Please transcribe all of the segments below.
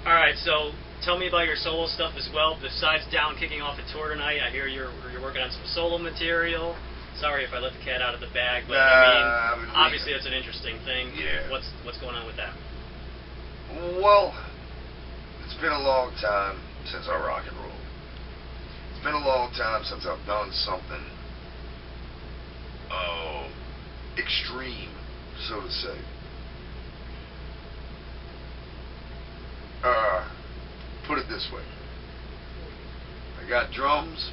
All right, so tell me about your solo stuff as well. Besides Down kicking off a tour tonight, I hear you're working on some solo material. Sorry if I let the cat out of the bag, but I mean, obviously that's an interesting thing. Yeah. What's going on with that? Well, it's been a long time since I rock and roll. It's been a long time since I've done something extreme, so to say. Put it this way. I got drums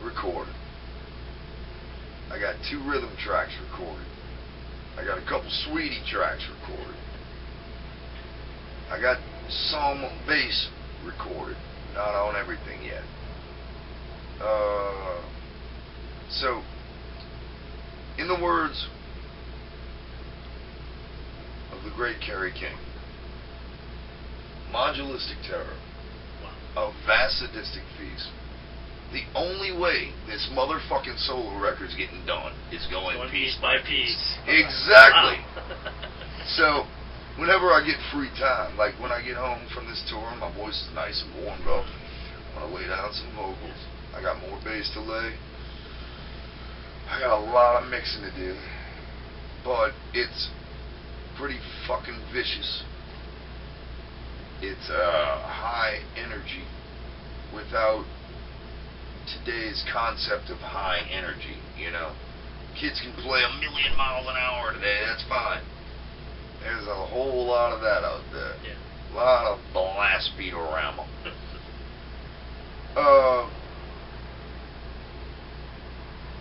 recorded. I got 2 rhythm tracks recorded. I got a couple Sweetie tracks recorded. I got some bass recorded. Not on everything yet. So, in the words of the great Kerry King, modulistic terror, a vast sadistic feast. The only way this motherfucking solo record's getting done is going piece by piece. Exactly. So, whenever I get free time, like when I get home from this tour, my voice is nice and warmed up. I want to lay down some vocals. I got more bass to lay. I got a lot of mixing to do. But it's pretty fucking vicious. It's high energy without today's concept of high energy, you know. Kids can play 1,000,000 miles an hour today, that's fine. There's a whole lot of that out there. Yeah. A lot of blast beatorama.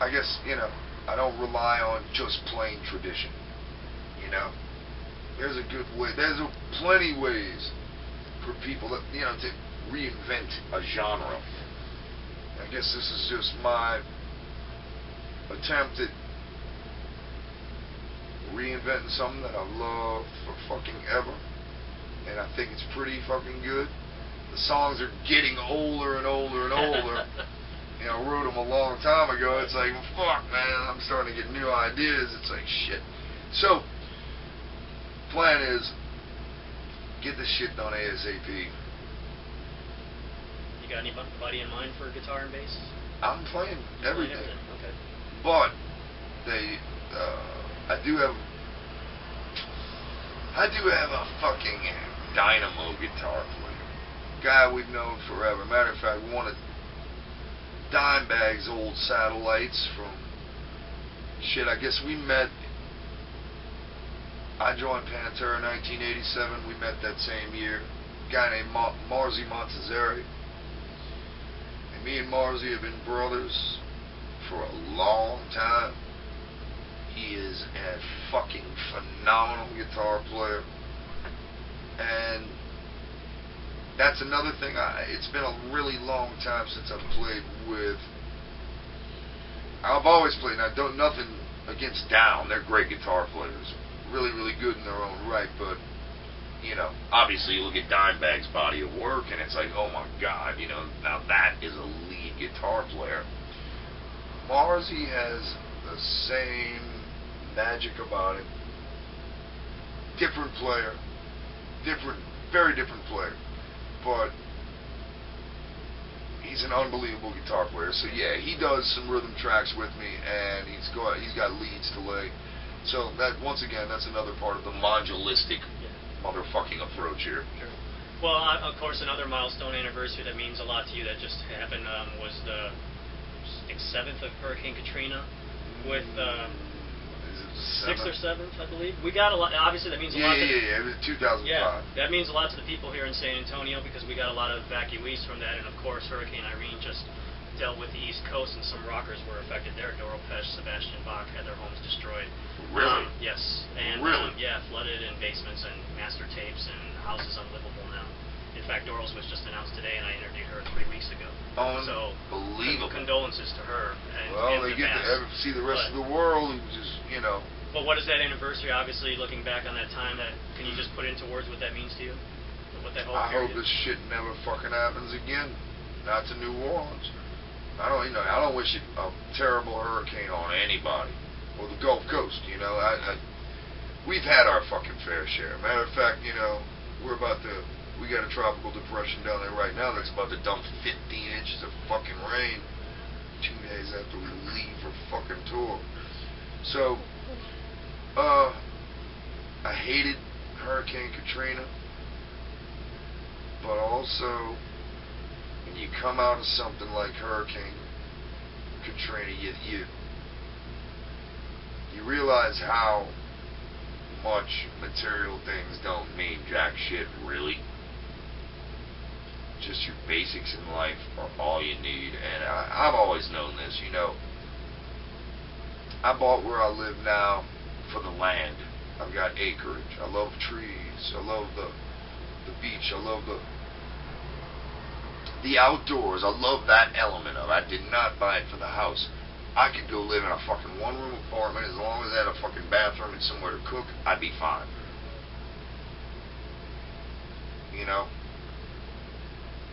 I guess, you know, I don't rely on just plain tradition, you know. There's a good way, there's plenty ways for people that, you know, to reinvent a genre. I guess this is just my attempt at reinventing something that I've loved for fucking ever, and I think it's pretty fucking good. The songs are getting older and older and older. You know, I wrote them a long time ago. It's like, fuck, man, I'm starting to get new ideas. It's like, shit. So, plan is, get this shit done ASAP. You got anybody in mind for guitar and bass? I'm playing everything. Okay. But I do have a fucking dynamo guitar player. Guy we've known forever. Matter of fact, one of Dimebag's old satellites from shit. I guess we met. I joined Pantera in 1987. We met that same year. A guy named Marzi Montezeri. And me and Marzi have been brothers for a long time. He is a fucking phenomenal guitar player. And that's another thing. It's been a really long time since I've played with. I've always played. And I don't nothing against Down. They're great guitar players. Really, really good in their own right, but, you know, obviously you look at Dimebag's body of work, and it's like, oh my God, you know, now that is a lead guitar player. Marzi has the same magic about him. Different player. Very different player. But he's an unbelievable guitar player. So yeah, he does some rhythm tracks with me, and he's got leads to lay. So that, once again, that's another part of the modulistic motherfucking approach here. Sure. Well, of course, another milestone anniversary that means a lot to you that just happened was the 7th of Hurricane Katrina with 6th or 7th, I believe. We got a lot. Obviously, that means a lot. Yeah. It was 2005. Yeah, that means a lot to the people here in San Antonio because we got a lot of evacuees from that, and of course, Hurricane Irene just dealt with the East Coast, and some rockers were affected there. Doro Pesch, Sebastian Bach had their homes destroyed. Really? Yes. And really? Yeah, flooded in basements and master tapes and houses unlivable now. In fact, Doro's was just announced today, and I interviewed her 3 weeks ago. Unbelievable. So, condolences to her. And they get to see the rest of the world, and just, you know. But what is that anniversary? Obviously, looking back on that time, can you just put into words what that means to you? What that whole I hope period this shit never fucking happens again. Not to New Orleans. I don't wish a terrible hurricane on anybody, or the Gulf Coast. You know, we've had our fucking fair share. Matter of fact, you know, we're about to We got a tropical depression down there right now that's about to dump 15 inches of fucking rain 2 days after we leave for fucking tour. So, I hated Hurricane Katrina, but also, when you come out of something like Hurricane Katrina, you realize how much material things don't mean jack shit, really. Just your basics in life are all you need, and I've always known this, you know. I bought where I live now for the land. I've got acreage. I love trees. I love the beach. I love the outdoors. I love that element of it. I did not buy it for the house. I could go live in a fucking one-room apartment as long as I had a fucking bathroom and somewhere to cook. I'd be fine. You know?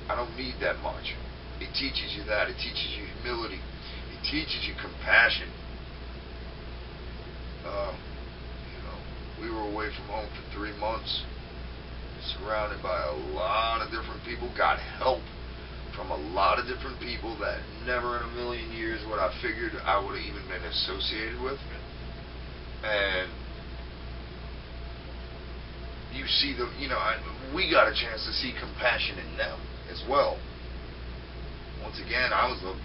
I don't need that much. It teaches you that. It teaches you humility. It teaches you compassion. You know, we were away from home for 3 months, surrounded by a lot of different people, got help from a lot of different people that never in a million years would I figured I would have even been associated with. And you see we got a chance to see compassion in them as well. Once again, I was the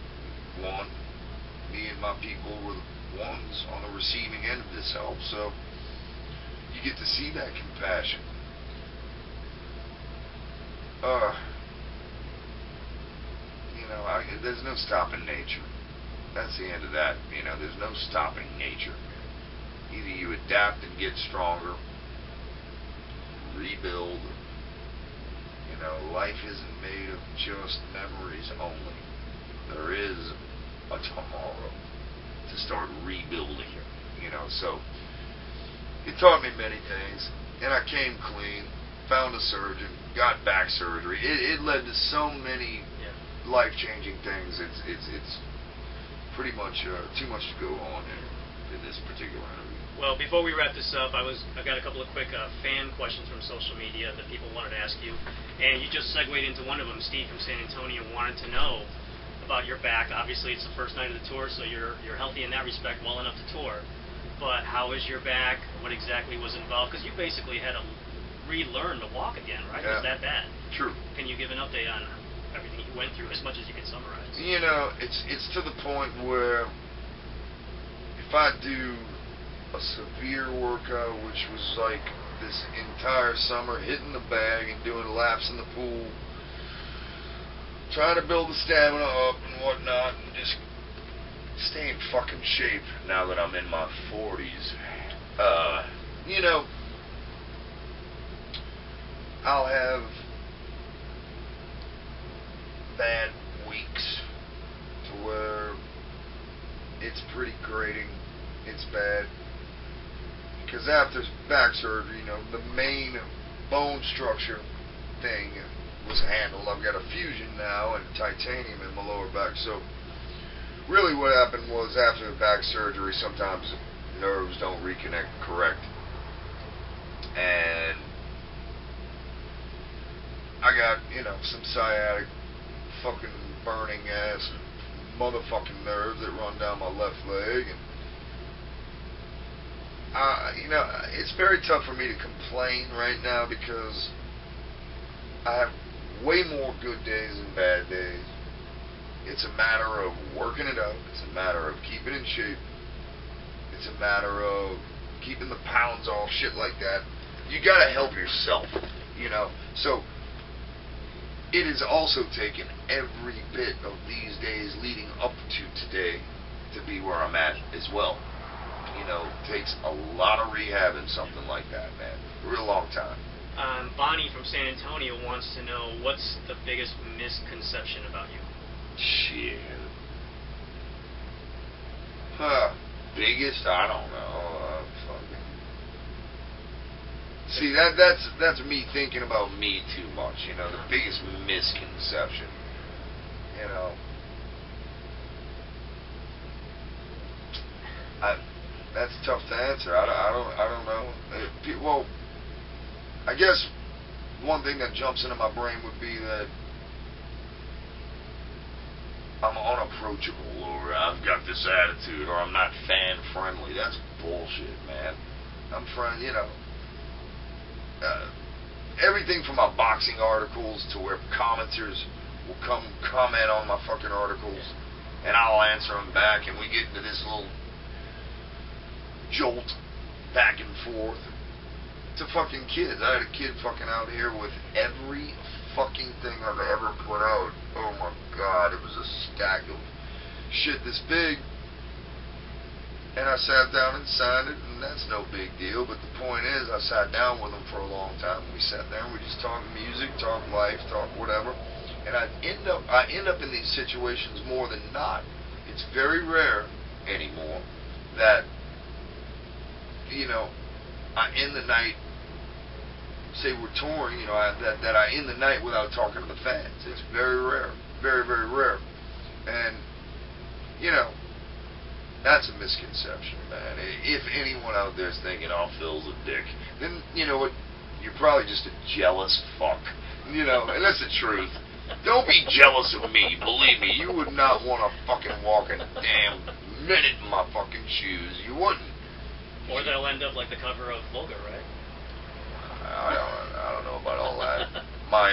one, me and my people were the ones on the receiving end of this help, so you get to see that compassion. There's no stopping nature. That's the end of that. You know, there's no stopping nature. Either you adapt and get stronger, rebuild. You know, life isn't made of just memories only. There is a tomorrow to start rebuilding. You know, so it taught me many things, and I came clean, found a surgeon, got back surgery. It led to so many life-changing things. It's pretty much too much to go on in this particular interview. Well, before we wrap this up, I got a couple of quick fan questions from social media that people wanted to ask you, and you just segued into one of them. Steve from San Antonio wanted to know about your back. Obviously, it's the first night of the tour, so you're healthy in that respect, well enough to tour. But how is your back? What exactly was involved? Because you basically had to relearn to walk again, right? Yeah. Was that bad? True. Can you give an update on everything you went through, as much as you can summarize? You know, it's to the point where if I do a severe workout, which was like this entire summer, hitting the bag and doing laps in the pool, trying to build the stamina up and whatnot, and just stay in fucking shape now that I'm in my 40s. You know, I'll have bad weeks to where it's pretty grating, it's bad, because after back surgery, you know, the main bone structure thing was handled. I've got a fusion now and titanium in my lower back, so really what happened was after the back surgery, sometimes nerves don't reconnect correct, and I got, you know, some sciatic fucking burning ass motherfucking nerves that run down my left leg, and you know, it's very tough for me to complain right now because I have way more good days than bad days. It's a matter of working it up. It's a matter of keeping in shape. It's a matter of keeping the pounds off, shit like that. You gotta help yourself, you know. So it has also taken every bit of these days leading up to today to be where I'm at as well. You know, it takes a lot of rehab and something like that, man. A real long time. Bonnie from San Antonio wants to know, what's the biggest misconception about you? Shit. Biggest? I don't know. Fucking. See, that's me thinking about me too much. You know, the biggest misconception. You know. That's tough to answer. I don't know. Well, I guess one thing that jumps into my brain would be that I'm unapproachable, or I've got this attitude, or I'm not fan friendly. That's bullshit, man. I'm everything from my boxing articles to where commenters will come comment on my fucking articles, and I'll answer them back, and we get into this little jolt back and forth to fucking kids. I had a kid fucking out here with every fucking thing I've ever put out. Oh my god, it was a stack of shit this big, and I sat down and signed it, and that's no big deal. But the point is, I sat down with him for a long time. We sat there and we just talked music, talked life, talked whatever. And I end up in these situations more than not. It's very rare anymore that I end the night, say we're touring, that I end the night without talking to the fans. It's very rare, very, very rare. And that's a misconception, man. If anyone out there is thinking, "Oh, Phil's a dick," then you know what? You're probably just a jealous fuck. And that's the truth. Don't be jealous of me. Believe me, you would not want to fucking walk a damn minute in my fucking shoes. You wouldn't. Or they'll end up like the cover of Vulgar, right? I don't know about all that. My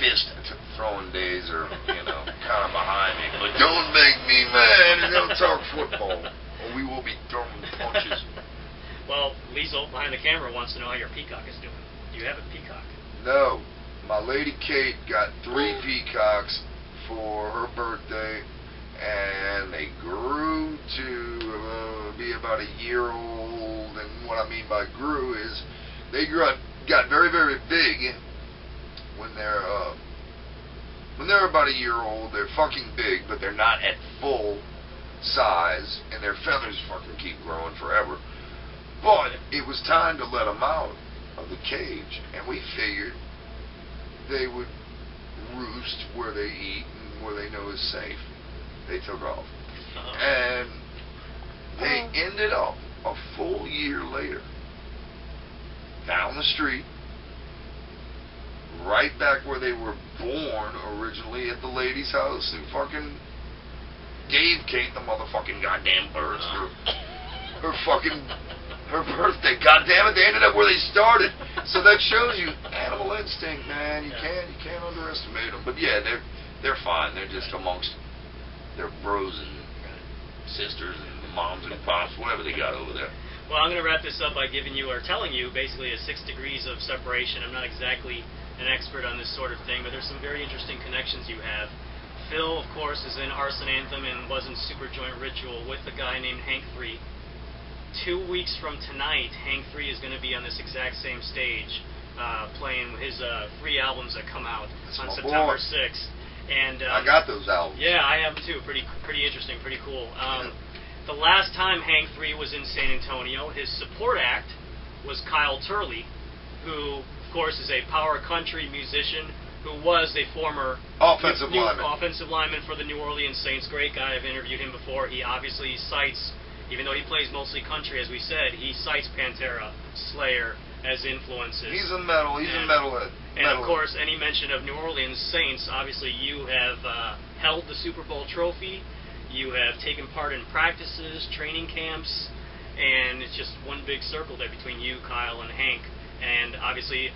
fist throwing days are, kind of behind me. But don't make me mad. Don't talk football, or we will be throwing punches. Well, Liesel behind the camera wants to know how your peacock is doing. Do you have a peacock? No. My lady Kate got 3 peacocks for her birthday, and they grew to be about a year old. And what I mean by grew is they got very, very big when they're about a year old. They're fucking big, but they're not at full size, and their feathers fucking keep growing forever. But it was time to let them out of the cage, and we figured they would roost where they eat and where they know is safe. They took off. And they ended up a full year later down the street, right back where they were born originally, at the lady's house, and fucking gave Kate the motherfucking goddamn birds for her birthday. God damn it, they ended up where they started. So that shows you animal instinct, man. You can't underestimate them. But yeah, they're fine. They're just amongst their bros and sisters and moms and pops, whatever they got over there. Well, I'm going to wrap this up by giving you, or telling you, basically a 6 degrees of separation. I'm not exactly an expert on this sort of thing, but there's some very interesting connections you have. Phil, of course, is in Arson Anthem and was in Super Joint Ritual with a guy named Hank 3. 2 weeks from tonight, Hank 3 is going to be on this exact same stage, playing his 3 albums that come out on September 6th. And I got those albums. Yeah, I have them too. Pretty interesting, pretty cool. The last time Hank 3 was in San Antonio, his support act was Kyle Turley, who, of course, is a power country musician who was a former offensive lineman for the New Orleans Saints. Great guy. I've interviewed him before. He obviously cites, even though he plays mostly country, as we said, he cites Pantera, Slayer as influences. He's a metalhead. And of course, any mention of New Orleans Saints, obviously you have held the Super Bowl trophy, you have taken part in practices, training camps, and it's just one big circle there between you, Kyle, and Hank. And obviously,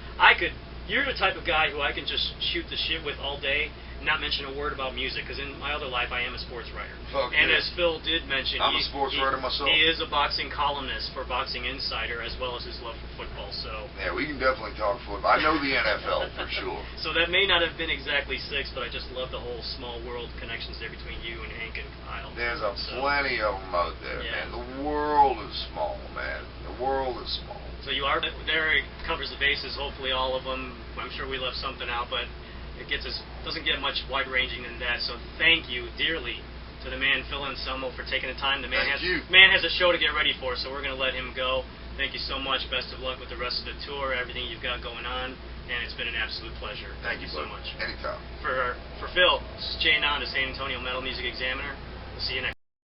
you're the type of guy who I can just shoot the shit with all day, not mention a word about music, because in my other life I am a sports writer. As Phil did mention, I'm a sports writer myself. He is a boxing columnist for Boxing Insider, as well as his love for football. So yeah, we can definitely talk football. I know the NFL for sure. So that may not have been exactly 6, but I just love the whole small world connections there between you and Hank and Kyle. There's plenty of them out there, man. The world is small, man. The world is small. So you are there. It covers the bases. Hopefully, all of them. I'm sure we left something out, but it doesn't get much wide-ranging than that. So thank you dearly to the man Phil Anselmo for taking the time. The man has a show to get ready for, so we're going to let him go. Thank you so much. Best of luck with the rest of the tour, everything you've got going on, and it's been an absolute pleasure. Thank you so much. Anytime. For Phil, this is Jay Nanda, San Antonio Metal Music Examiner. We'll see you next.